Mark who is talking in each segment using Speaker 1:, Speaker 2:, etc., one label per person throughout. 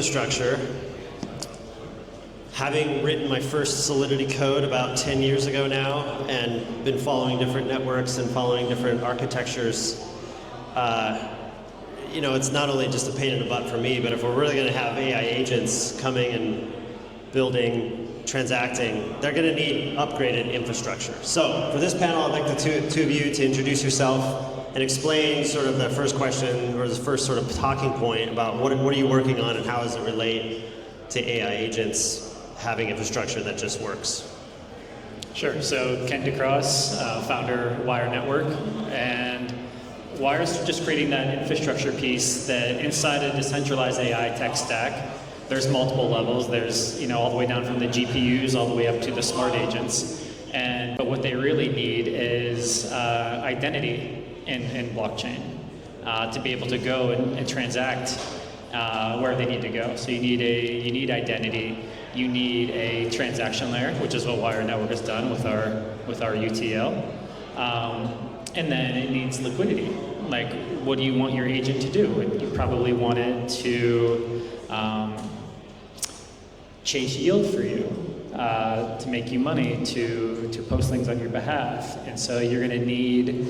Speaker 1: infrastructure, having written my first Solidity code about 10 years ago now, and been following different networks and following different architectures, you know, it's not only just a pain in the butt for me, but if we're really going to have AI agents coming and building, transacting, they're going to need upgraded infrastructure. So for this panel, I'd like the two of you to introduce yourself and explain sort of the first question, or the first sort of talking point about what are you working on and how does it relate to AI agents having infrastructure that just works.
Speaker 2: Sure. So Ken DaCross, founder Wyre Network, and Wyre's just creating that infrastructure piece that inside a decentralized AI tech stack, there's multiple levels. There's, you know, all the way down from the GPUs all the way up to the smart agents. But what they really need is identity in blockchain to be able to go and transact where they need to go. So you need identity. You need a transaction layer, which is what Wyre Network has done with our UTL. And then it needs liquidity. Like, what do you want your agent to do? You probably want it to chase yield for you, to make you money, to post things on your behalf. And so you're going to need,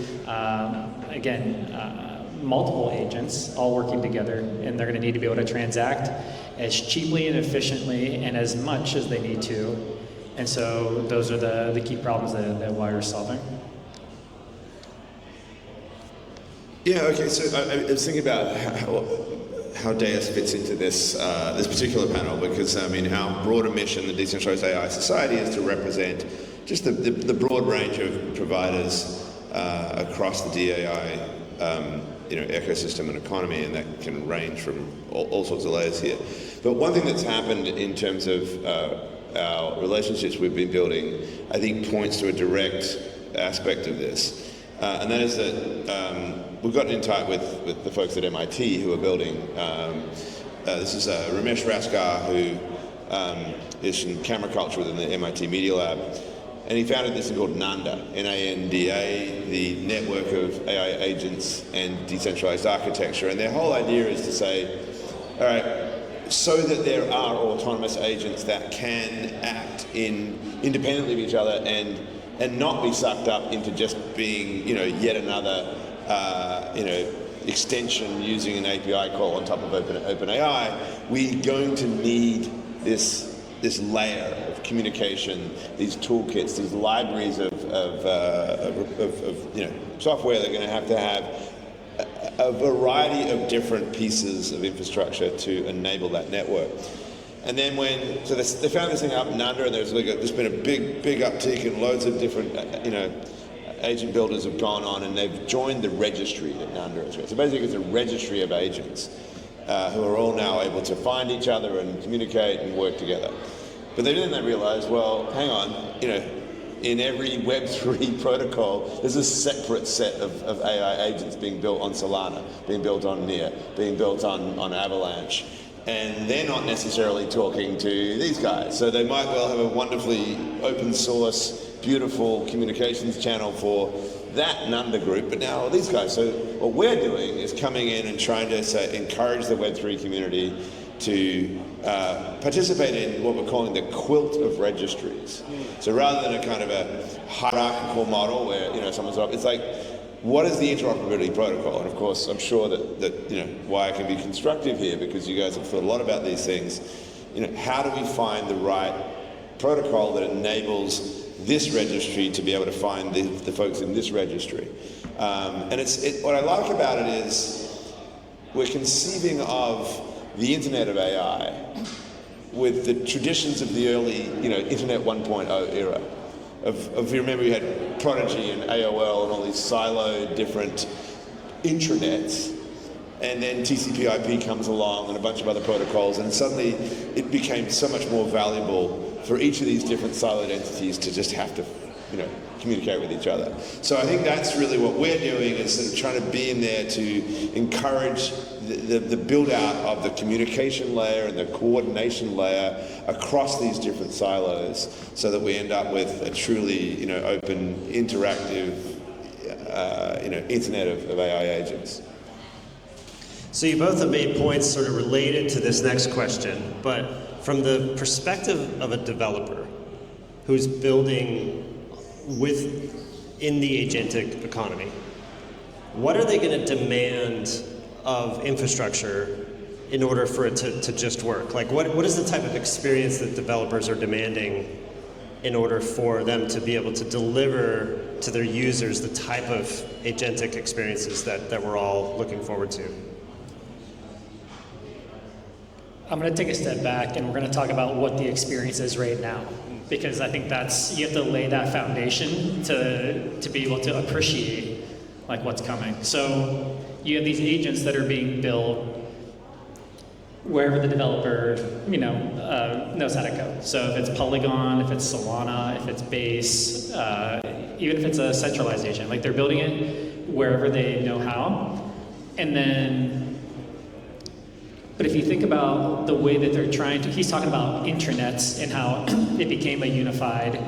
Speaker 2: multiple agents all working together, and they're going to need to be able to transact as cheaply and efficiently and as much as they need to. And so those are the key problems that Wyre is solving.
Speaker 3: Yeah, okay, so I was thinking about how DAS fits into this particular panel, because I mean, our broader mission, the Decentralized AI Society, is to represent just the broad range of providers across the DAI ecosystem and economy, and that can range from all sorts of layers here. But one thing that's happened in terms of our relationships we've been building, I think points to a direct aspect of this. And that is that we've gotten in touch with the folks at MIT who are building, this is Ramesh Raskar, who is in camera culture within the MIT Media Lab. And he founded this thing called NANDA, N-A-N-D-A, the network of AI agents and decentralized architecture. And their whole idea is to say, all right, so that there are autonomous agents that can act independently of each other and not be sucked up into just being, yet another, extension using an API call on top of OpenAI, we're going to need this layer of communication, these toolkits, these libraries of software. They're going to have a variety of different pieces of infrastructure to enable that network. And then they found this thing up in Nanda, and there's been a big uptick, and loads of different agent builders have gone on, and they've joined the registry that Nanda is. So basically, it's a registry of agents who are all now able to find each other and communicate and work together. But then they realized, well, hang on, in every Web3 protocol, there's a separate set of AI agents being built on Solana, being built on Near, being built on Avalanche. And they're not necessarily talking to these guys. So they might well have a wonderfully open source, beautiful communications channel for that Nanda group, but now these guys. So what we're doing is coming in and trying to encourage the Web3 community to participate in what we're calling the quilt of registries. So rather than a kind of a hierarchical model where someone's up, it's like, what is the interoperability protocol? And of course, I'm sure that Wyre can be constructive here, because you guys have thought a lot about these things. How do we find the right protocol that enables this registry to be able to find the folks in this registry? And what I like about it is we're conceiving of the Internet of AI with the traditions of the early, Internet 1.0 era. If you remember, you had Prodigy and AOL and all these siloed different intranets, and then TCP/IP comes along and a bunch of other protocols, and suddenly it became so much more valuable for each of these different siloed entities to just have to, communicate with each other. So I think that's really what we're doing, is sort of trying to be in there to encourage the build out of the communication layer and the coordination layer across these different silos, so that we end up with a truly, open, interactive, internet of AI agents.
Speaker 1: So you both have made points sort of related to this next question, but from the perspective of a developer who's building in the agentic economy, what are they going to demand of infrastructure in order for it to just work? Like what is the type of experience that developers are demanding in order for them to be able to deliver to their users the type of agentic experiences that we're all looking forward to?
Speaker 2: I'm going to take a step back and we're going to talk about what the experience is right now, because I think you have to lay that foundation to be able to appreciate like what's coming. So you have these agents that are being built wherever the developer knows how to code. So if it's Polygon, if it's Solana, if it's Base, even if it's a centralized agent, like they're building it wherever they know how. And then, but if you think about the way that they're trying to, he's talking about intranets and how it became a unified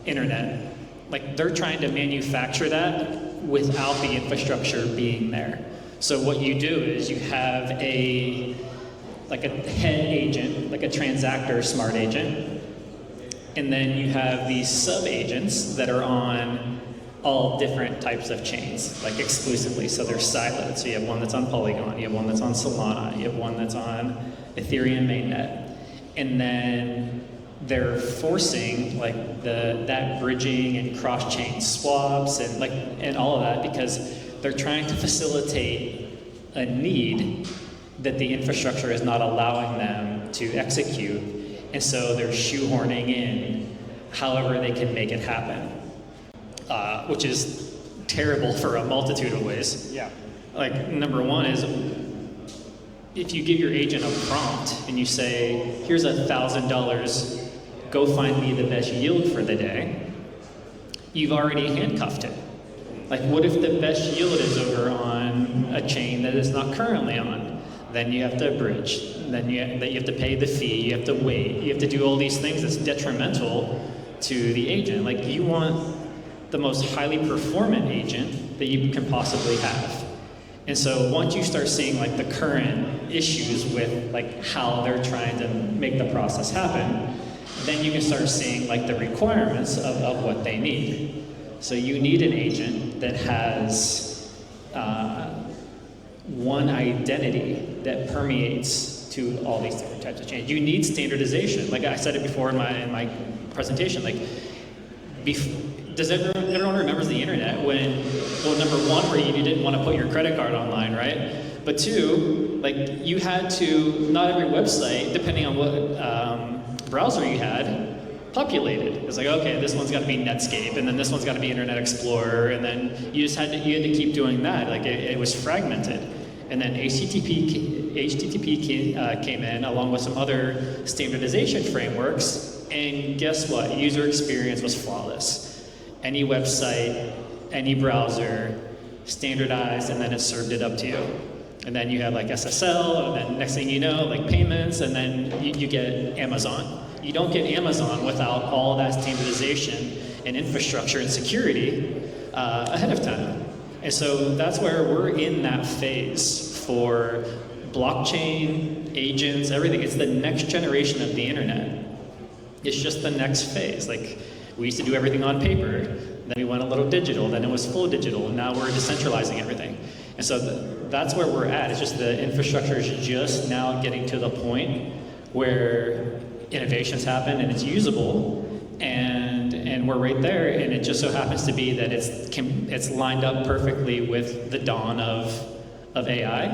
Speaker 2: internet. Like they're trying to manufacture that without the infrastructure being there. So what you do is you have a head agent, like a transactor smart agent, and then you have these sub-agents that are on all different types of chains, like exclusively, so they're siloed. So you have one that's on Polygon, you have one that's on Solana, you have one that's on Ethereum mainnet, and then they're forcing like that bridging and cross-chain swaps and all of that, because they're trying to facilitate a need that the infrastructure is not allowing them to execute, and so they're shoehorning in however they can make it happen. Which is terrible for a multitude of ways.
Speaker 1: Yeah.
Speaker 2: Like, number one is, if you give your agent a prompt and you say, here's $1,000, go find me the best yield for the day, you've already handcuffed it. Like, what if the best yield is over on a chain that it's not currently on? Then you have to bridge, then you have to pay the fee, you have to wait, you have to do all these things that's detrimental to the agent. Like, you want the most highly performant agent that you can possibly have. And so once you start seeing like the current issues with like how they're trying to make the process happen, then you can start seeing like the requirements of what they need. So you need an agent that has one identity that permeates to all these different types of change. You need standardization. Like I said it before in my presentation, like does everyone remembers the internet when, well, number one, where you didn't want to put your credit card online, right? But two, like you had to, not every website, depending on what browser you had, populated. It's like, okay, this one's got to be Netscape, and then this one's got to be Internet Explorer, and then you had to keep doing that. Like it was fragmented. And then HTTP came in along with some other standardization frameworks, and guess what? User experience was flawless. Any website, any browser, standardized, and then it served it up to you. And then you have like SSL, and then next thing you know, like payments, and then you get Amazon. You don't get Amazon without all that standardization and infrastructure and security ahead of time. And so that's where we're in that phase for blockchain, agents, everything. It's the next generation of the internet. It's just the next phase. Like, we used to do everything on paper, then we went a little digital, then it was full digital, and now we're decentralizing everything. And so that's where we're at. It's just the infrastructure is just now getting to the point where innovations happen and it's usable, and we're right there, and it just so happens to be that it's lined up perfectly with the dawn of AI.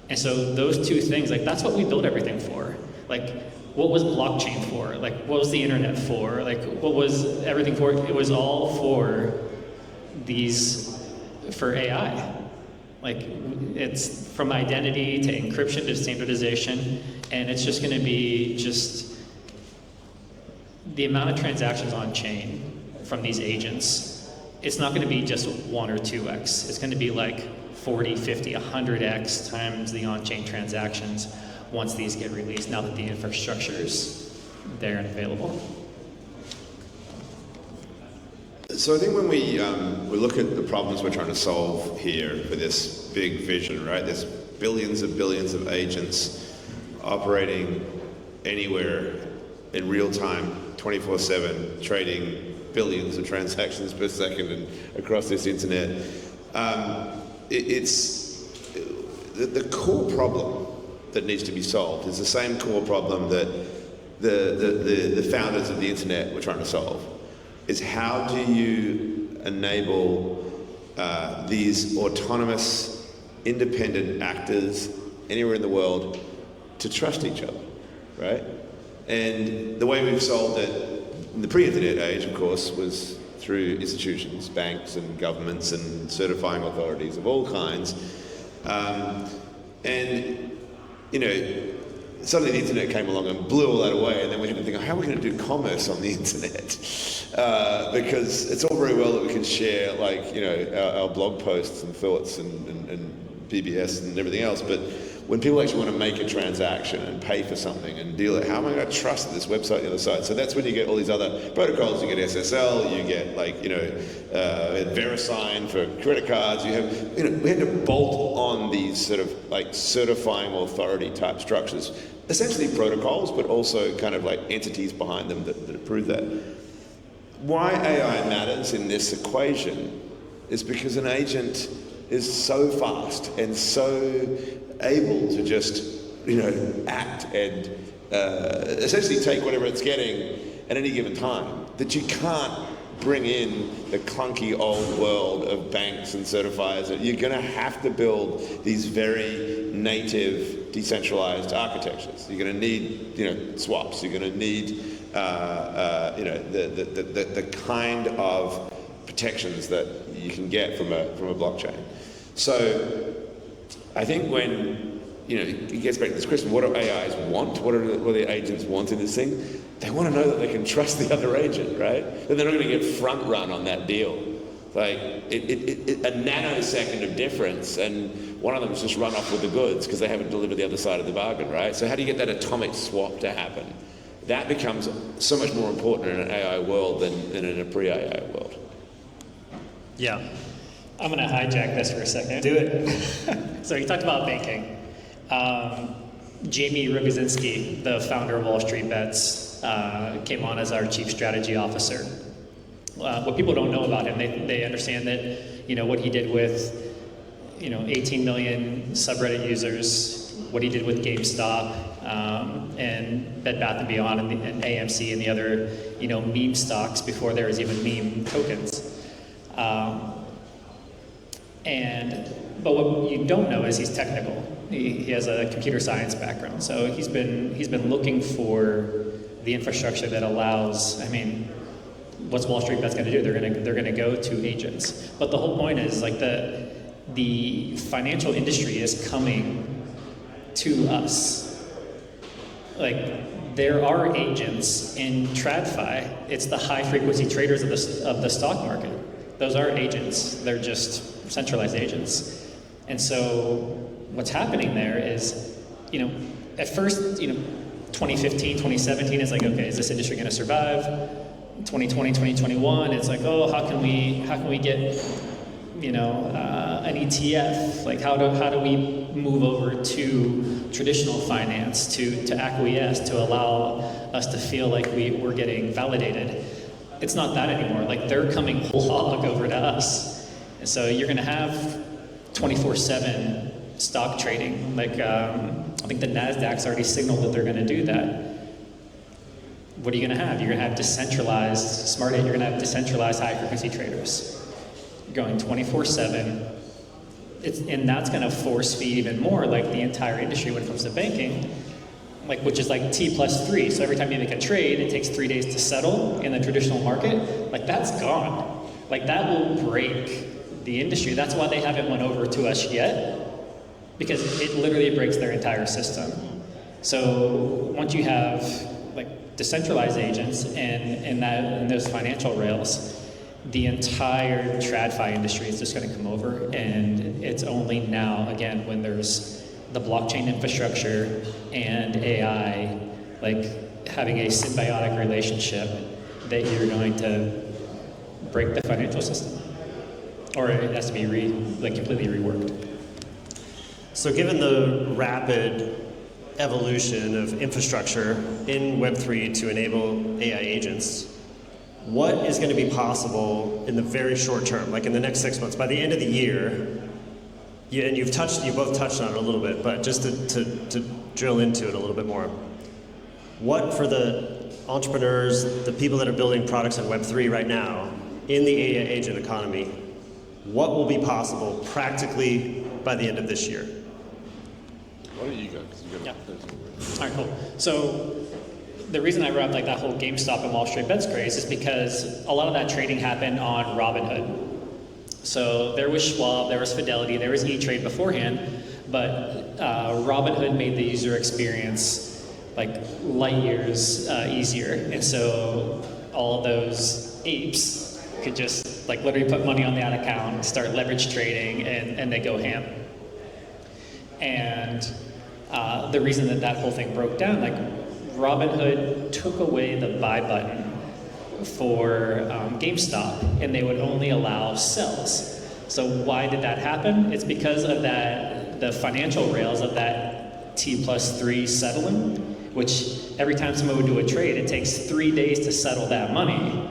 Speaker 2: And so those two things, like that's what we build everything for. Like, what was blockchain for? Like, what was the internet for? Like, what was everything for? It was all for AI. Like, it's from identity to encryption to standardization, and it's just going to be just the amount of transactions on chain from these agents. It's not going to be just 1 or 2x. It's going to be like 40, 50, 100x times the on-chain transactions once these get released, now that the infrastructure's there and available.
Speaker 3: So I think when we look at the problems we're trying to solve here for this big vision, right, this billions of agents operating anywhere in real time, 24/7, trading billions of transactions per second and across this internet. It's the core problem that needs to be solved is the same core problem that the founders of the internet were trying to solve. Is how do you enable these autonomous, independent actors anywhere in the world to trust each other, right? And the way we've solved it in the pre-internet age, of course, was through institutions, banks and governments and certifying authorities of all kinds. And, you know, suddenly the internet came along and blew all that away, and then we had to think, how are we going to do commerce on the internet? Because it's all very well that we can share, like, you know, our blog posts and thoughts and PBS and everything else, but when people actually want to make a transaction and pay for something and deal it, how am I going to trust this website on the other side? So that's when you get all these other protocols. You get SSL, you get, like, you know, VeriSign for credit cards. You have, you know, we had to bolt on these sort of like certifying authority type structures, essentially protocols, but also kind of like entities behind them that approve that. Why AI matters in this equation is because an agent is so fast and so able to just, you know, act and essentially take whatever it's getting at any given time that you can't bring in the clunky old world of banks and certifiers. You're going to have to build these very native decentralized architectures. You're going to need, you know, swaps. You're going to need, you know, the kind of protections that you can get from a blockchain. So I think when, you know, it gets back to this question, what do AIs want? What do the agents want in this thing? They want to know that they can trust the other agent, right? That they're not going to get front run on that deal. Like, a nanosecond of difference, and one of them's just run off with the goods because they haven't delivered the other side of the bargain, right? So how do you get that atomic swap to happen? That becomes so much more important in an AI world than in a pre-AI world.
Speaker 1: Yeah.
Speaker 2: I'm going to hijack this for a second.
Speaker 1: Do it.
Speaker 2: So you talked about banking. Jamie Rogozinski, the founder of Wall Street Bets, came on as our chief strategy officer. What people don't know about him, they understand that, you know, what he did with, you know, 18 million subreddit users, what he did with GameStop, and Bed Bath & Beyond and AMC and the other, you know, meme stocks before there was even meme tokens. But what you don't know is he's technical. He has a computer science background, so he's been looking for the infrastructure that allows. I mean, what's Wall Street Bets going to do? They're going to go to agents. But the whole point is, like, the financial industry is coming to us. Like, there are agents in TradFi. It's the high frequency traders of the stock market. Those are agents. They're just centralized agents. And so what's happening there is, you know, at first, you know, 2015, 2017 is like, okay, is this industry going to survive? 2020, 2021, it's like, oh, how can we get, you know, an ETF? Like, how do we move over to traditional finance, to acquiesce, to allow us to feel like we're getting validated? It's not that anymore. Like, they're coming whole hog over to us. And so you're going to have 24/7 stock trading. Like, I think the NASDAQ's already signaled that they're going to do that. What are you going to have? You're going to have decentralized smart. You're going to have decentralized high-frequency traders going 24/7. And that's going to force feed even more, like, the entire industry when it comes to banking, like, which is like T+3. So every time you make a trade, it takes 3 days to settle in the traditional market. Like, that's gone. Like, that will break the industry. That's why they haven't went over to us yet, because it literally breaks their entire system. So once you have, like, decentralized agents and those financial rails, the entire TradFi industry is just going to come over, and it's only now, again, when there's the blockchain infrastructure and AI, like, having a symbiotic relationship, that you're going to break the financial system, or it has to be completely reworked.
Speaker 1: So given the rapid evolution of infrastructure in Web3 to enable AI agents, what is going to be possible in the very short term, like in the next 6 months, by the end of the year? And you both touched on it a little bit, but just to drill into it a little bit more. What for the entrepreneurs, the people that are building products in Web3 right now, in the AI agent economy, what will be possible practically by the end of this year?
Speaker 3: Why don't you go? 'Cause you got
Speaker 2: All right, cool. So the reason I brought up like that whole GameStop and Wall Street bets craze is because a lot of that trading happened on Robinhood. So there was Schwab, there was Fidelity, there was E-Trade beforehand, but Robinhood made the user experience like light years easier. And so all of those apes could just like literally put money on that account, start leverage trading, and they go ham. And the reason that that whole thing broke down, like Robinhood took away the buy button for GameStop, and they would only allow sells. So why did that happen? It's because of that, the financial rails of that T+3 settling, which every time someone would do a trade, it takes 3 days to settle that money.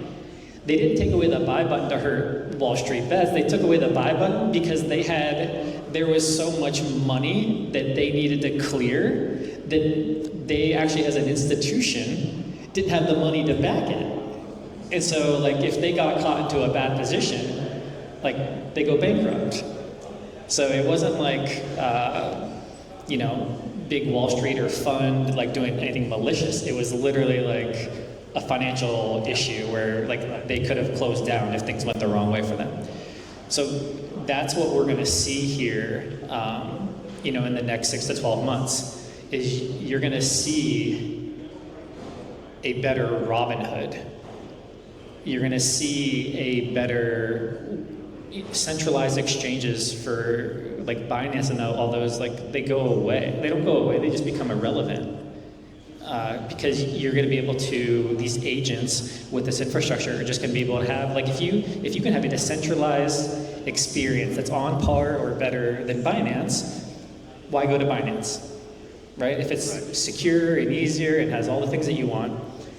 Speaker 2: They didn't take away the buy button to hurt Wall Street bets. They took away the buy button because there was so much money that they needed to clear that they actually, as an institution, didn't have the money to back it. And so, like, if they got caught into a bad position, like, they go bankrupt. So it wasn't like, big Wall Street or fund, like, doing anything malicious. It was literally, like, a financial issue where, like, they could have closed down if things went the wrong way for them. So that's what we're going to see here, in the next 6 to 12 months, is you're going to see a better Robinhood. You're going to see a better centralized exchanges for like Binance and all those, like they go away. They don't go away, they just become irrelevant. Because you're going to be able to, these agents with this infrastructure are just going to be able to have, like if you can have a decentralized experience that's on par or better than Binance, why go to Binance, right? If it's secure and easier and has all the things that you want.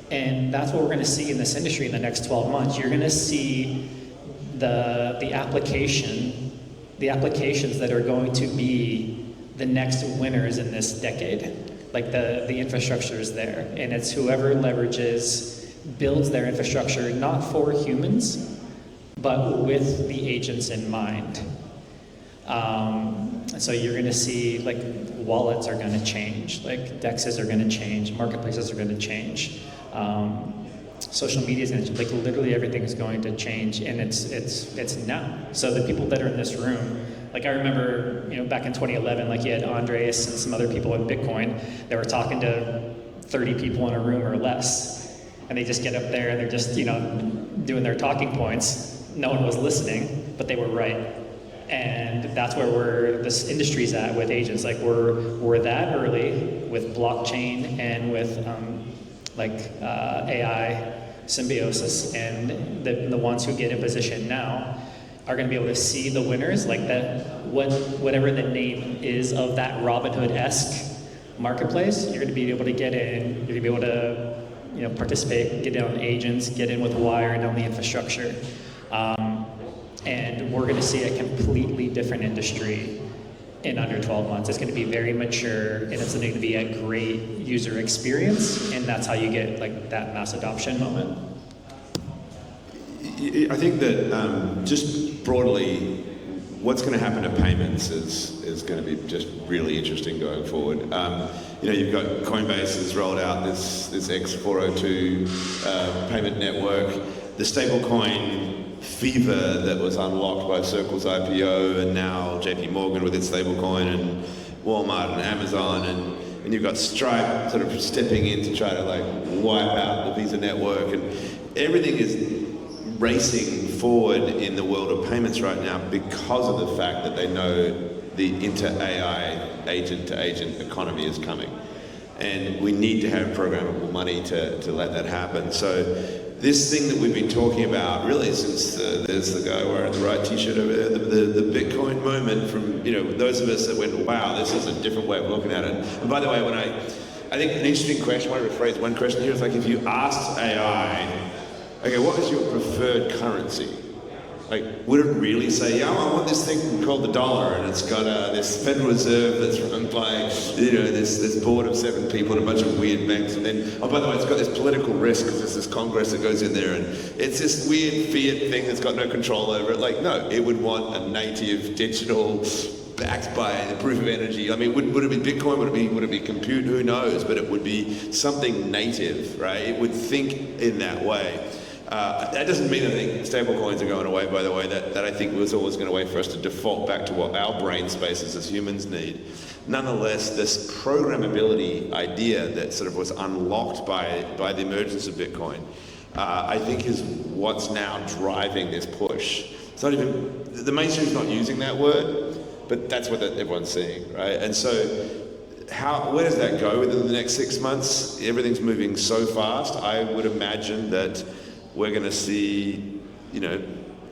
Speaker 2: And that's what we're going to see in this industry in the next 12 months. You're going to see the applications that are going to be the next winners in this decade. Like the infrastructure is there, and it's whoever builds their infrastructure not for humans, but with the agents in mind. So you're going to see like wallets are going to change, like DEXs are going to change, marketplaces are going to change. Social media is going to, like literally everything is going to change, and it's now. So the people that are in this room, like I remember, back in 2011, like you had Andres and some other people in Bitcoin that were talking to 30 people in a room or less, and they just get up there and they're just, doing their talking points. No one was listening, but they were right. And that's where this industry's at with agents. Like we're that early with blockchain and with AI symbiosis, and the ones who get in position now are going to be able to see the winners, like that, whatever the name is of that Robinhood-esque marketplace. You're going to be able to get in. You're going to be able to, participate, get in on agents, get in with Wyre and on the infrastructure, and we're going to see a completely different industry in under 12 months. It's going to be very mature, and it's going to be a great user experience, and that's how you get like that mass adoption moment.
Speaker 3: I think that just broadly, what's going to happen to payments is going to be just really interesting going forward. You've got Coinbase has rolled out this X402 payment network, the stablecoin fever that was unlocked by Circle's IPO, and now JP Morgan with its stablecoin, and Walmart and Amazon, and you've got Stripe sort of stepping in to try to like wipe out the Visa network, and everything is racing forward in the world of payments right now because of the fact that they know the inter-AI, agent-to-agent economy is coming. And we need to have programmable money to let that happen. So this thing that we've been talking about really since there's the guy wearing the right t-shirt over there, the Bitcoin moment from, those of us that went, wow, this is a different way of looking at it. And by the way, I think an interesting question, I want to rephrase one question here, is like if you asked AI, okay, what is your preferred currency? Like, would it really say, yeah, I want this thing called the dollar, and it's got this Federal Reserve that's run by, this board of 7 people and a bunch of weird banks, and then, oh, by the way, it's got this political risk because there's this Congress that goes in there, and it's this weird fiat thing that's got no control over it. Like, no, it would want a native digital backed by the proof of energy. I mean, would it be Bitcoin? Would it be compute? Who knows? But it would be something native, right? It would think in that way. That doesn't mean I think stablecoins are going away, by the way. That I think was always going to wait for us to default back to what our brain spaces as humans need. Nonetheless, this programmability idea that sort of was unlocked by the emergence of Bitcoin, I think is what's now driving this push. It's not even, the mainstream's not using that word, but that's what everyone's seeing, right? And so where does that go within the next 6 months? Everything's moving so fast. I would imagine that we're going to see,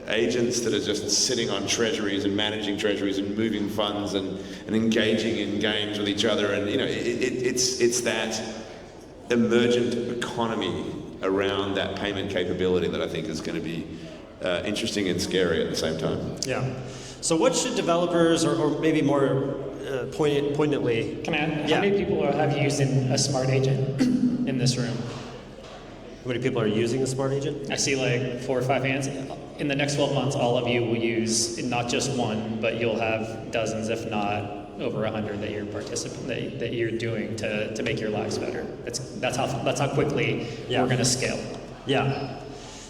Speaker 3: agents that are just sitting on treasuries and managing treasuries and moving funds and engaging in games with each other. And, it's that emergent economy around that payment capability that I think is going to be interesting and scary at the same time.
Speaker 1: Yeah. So what should developers, or maybe more poignantly...
Speaker 2: Can I add, how many people have used a smart agent in this room?
Speaker 1: How many people are using a smart agent?
Speaker 2: I see like 4 or 5 hands. In the next 12 months, all of you will use not just one, but you'll have dozens, if not over 100 that you're doing to make your lives better. That's how quickly we're going to scale.
Speaker 1: Yeah.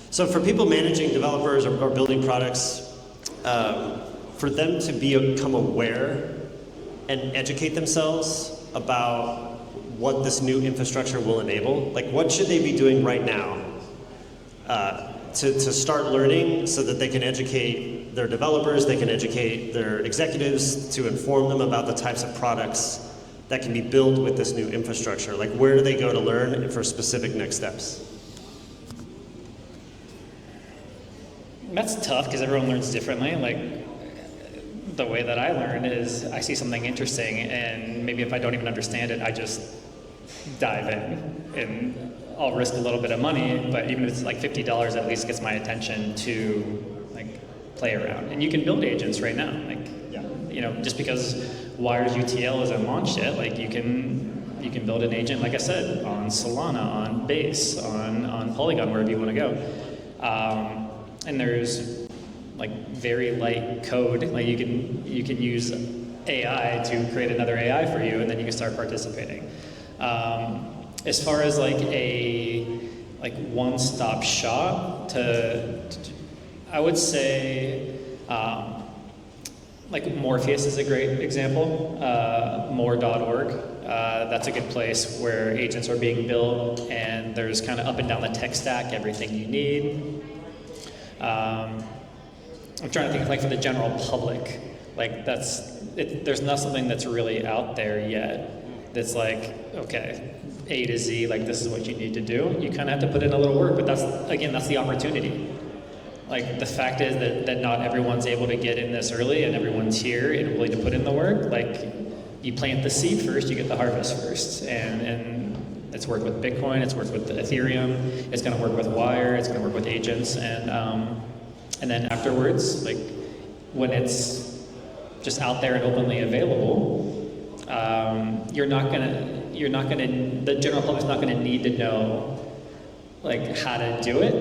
Speaker 1: So for people managing developers or building products, for them to become aware and educate themselves about what this new infrastructure will enable, like what should they be doing right now to start learning so that they can educate their developers, they can educate their executives to inform them about the types of products that can be built with this new infrastructure? Like where do they go to learn for specific next steps?
Speaker 2: That's tough because everyone learns differently. Like the way that I learn is I see something interesting and maybe if I don't even understand it, I just dive in and I'll risk a little bit of money, but even if it's like $50, at least gets my attention to like play around. And you can build agents right now. Like, just because Wyre's UTL isn't launched yet, like you can build an agent, like I said, on Solana, on Base, on Polygon, wherever you want to go. And there's like very light code. Like you can use AI to create another AI for you, and then you can start participating. As far as like a one-stop shop, I would say like Morpheus is a great example. More.org. That's a good place where agents are being built, and there's kind of up and down the tech stack everything you need. I'm trying to think like for the general public, like there's not something that's really out there yet that's like, okay, A to Z, like this is what you need to do. You kind of have to put in a little work, but that's the opportunity. Like the fact is that not everyone's able to get in this early and everyone's here and willing to put in the work. Like you plant the seed first, you get the harvest first. And it's worked with Bitcoin, it's worked with Ethereum, it's gonna work with Wyre, it's gonna work with agents, and then afterwards, like when it's just out there and openly available, the general public's not gonna need to know like how to do it.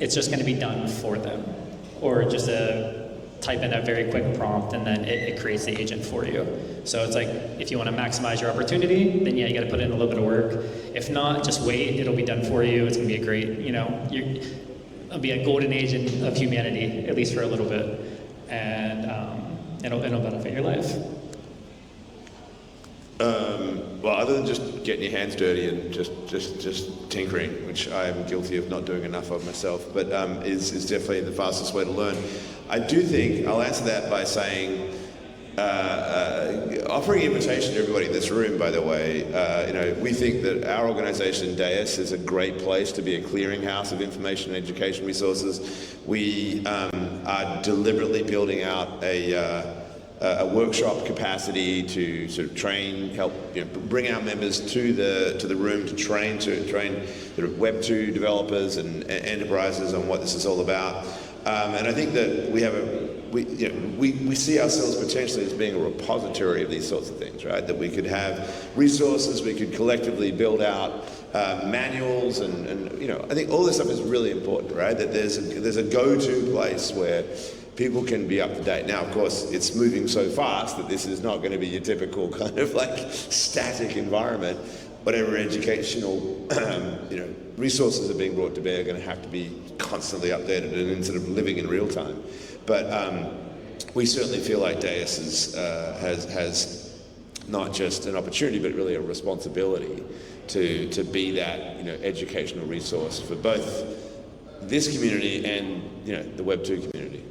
Speaker 2: It's just gonna be done for them, or just type in a very quick prompt and then it creates the agent for you. So it's like, if you want to maximize your opportunity, then yeah, you got to put in a little bit of work. If not, just wait, it'll be done for you. It's going to be a great, it'll be a golden age of humanity, at least for a little bit. And it'll benefit your life.
Speaker 3: Well, other than just getting your hands dirty and just tinkering, which I am guilty of not doing enough of myself, but is definitely the fastest way to learn. I do think, I'll answer that by saying, offering invitation to everybody in this room, by the way. We think that our organization, DAIS, is a great place to be a clearinghouse of information and education resources. We are deliberately building out a workshop capacity to sort of train, help bring our members to the room to train sort of Web2 developers and enterprises on what this is all about. And I think that we see ourselves potentially as being a repository of these sorts of things, right? That we could have resources, we could collectively build out manuals, and I think all this stuff is really important, right? That there's a go-to place where people can be up to date. Now, of course, it's moving so fast that this is not going to be your typical kind of like static environment. Whatever educational resources are being brought to bear are going to have to be constantly updated and sort of living in real time. But we certainly feel like DAIS has not just an opportunity, but really a responsibility to be that educational resource for both this community and the Web2 community.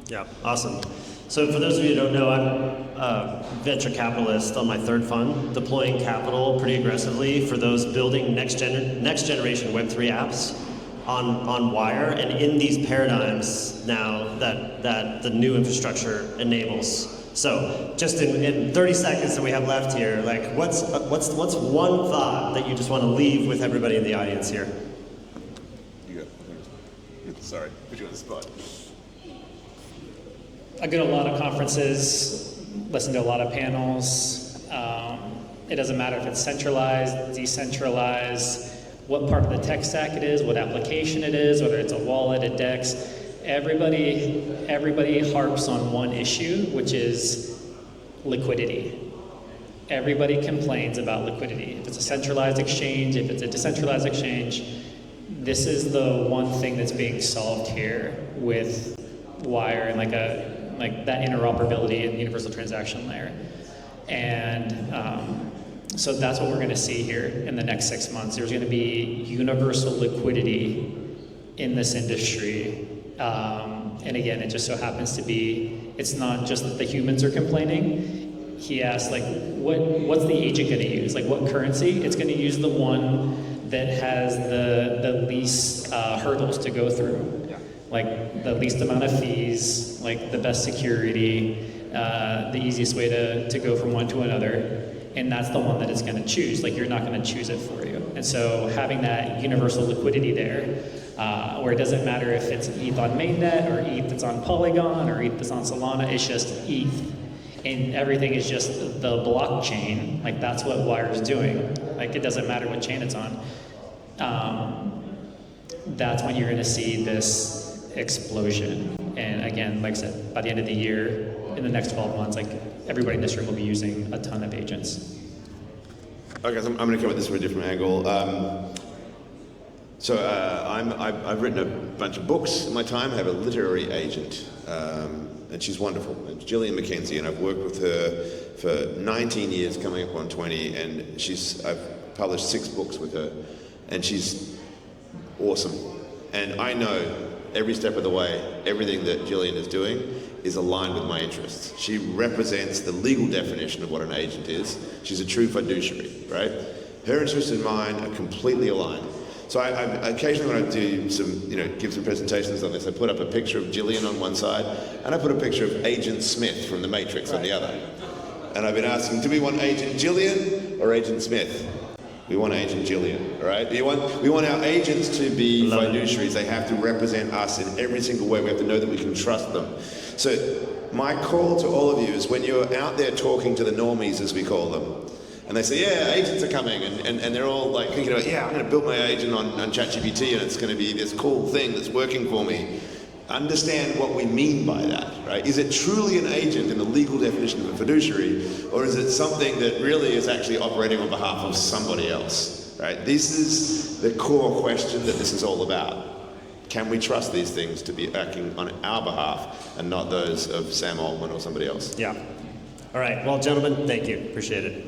Speaker 1: Yeah, awesome. So for those of you who don't know, I'm a venture capitalist on my third fund, deploying capital pretty aggressively for those building next generation Web3 apps on Wyre, and in these paradigms now that the new infrastructure enables. So just in 30 seconds that we have left here, like what's one thought that you just want to leave with everybody in the audience here?
Speaker 3: You go. Sorry, put you on the spot.
Speaker 2: I go to a lot of conferences, listen to a lot of panels. It doesn't matter if it's centralized, decentralized, what part of the tech stack it is, what application it is, whether it's a wallet, a DEX. Everybody harps on one issue, which is liquidity. Everybody complains about liquidity. If it's a centralized exchange, if it's a decentralized exchange, this is the one thing that's being solved here with Wyre and like that interoperability and universal transaction layer. And so that's what we're going to see here in the next 6 months. There's going to be universal liquidity in this industry. And again, it just so happens to be, it's not just that the humans are complaining. He asked, like, what's the agent going to use? Like, what currency? It's going to use the one that has the least hurdles to go through. Yeah. Like the least amount of fees, like the best security, the easiest way to go from one to another. And that's the one that it's going to choose. Like, you're not going to choose it for you. And so having that universal liquidity there, where it doesn't matter if it's ETH on mainnet or ETH that's on Polygon or ETH that's on Solana, it's just ETH. And everything is just the blockchain. Like, that's what Wyre is doing. Like, it doesn't matter what chain it's on. That's when you're going to see this explosion. And again, like I said, by the end of the year, in the next 12 months, like, everybody in this room will be using a ton of agents.
Speaker 3: Okay, so I'm going to cover this from a different angle. I've written a bunch of books in my time. I have a literary agent, and she's wonderful. It's Gillian McKenzie, and I've worked with her for 19 years, coming up on 20, and I've published 6 books with her, and she's awesome. And I know every step of the way, everything that Gillian is doing is aligned with my interests. She represents the legal definition of what an agent is. She's a true fiduciary, right? Her interests and mine are completely aligned. So I occasionally when I do give some presentations on this, I put up a picture of Gillian on one side, and I put a picture of Agent Smith from The Matrix on the other. And I've been asking, do we want Agent Gillian or Agent Smith? We want Agent Gillian, all right? We want our agents to be fiduciaries. They have to represent us in every single way. We have to know that we can trust them. So my call to all of you is, when you're out there talking to the normies, as we call them, and they say, yeah, agents are coming, and they're all like thinking about, yeah, I'm going to build my agent on ChatGPT, and it's going to be this cool thing that's working for me. Understand what we mean by that, right? Is it truly an agent in the legal definition of a fiduciary, or is it something that really is actually operating on behalf of somebody else, right? This is the core question that this is all about. Can we trust these things to be acting on our behalf and not those of Sam Altman or somebody else?
Speaker 1: Yeah. All right. Well, gentlemen, thank you. Appreciate it.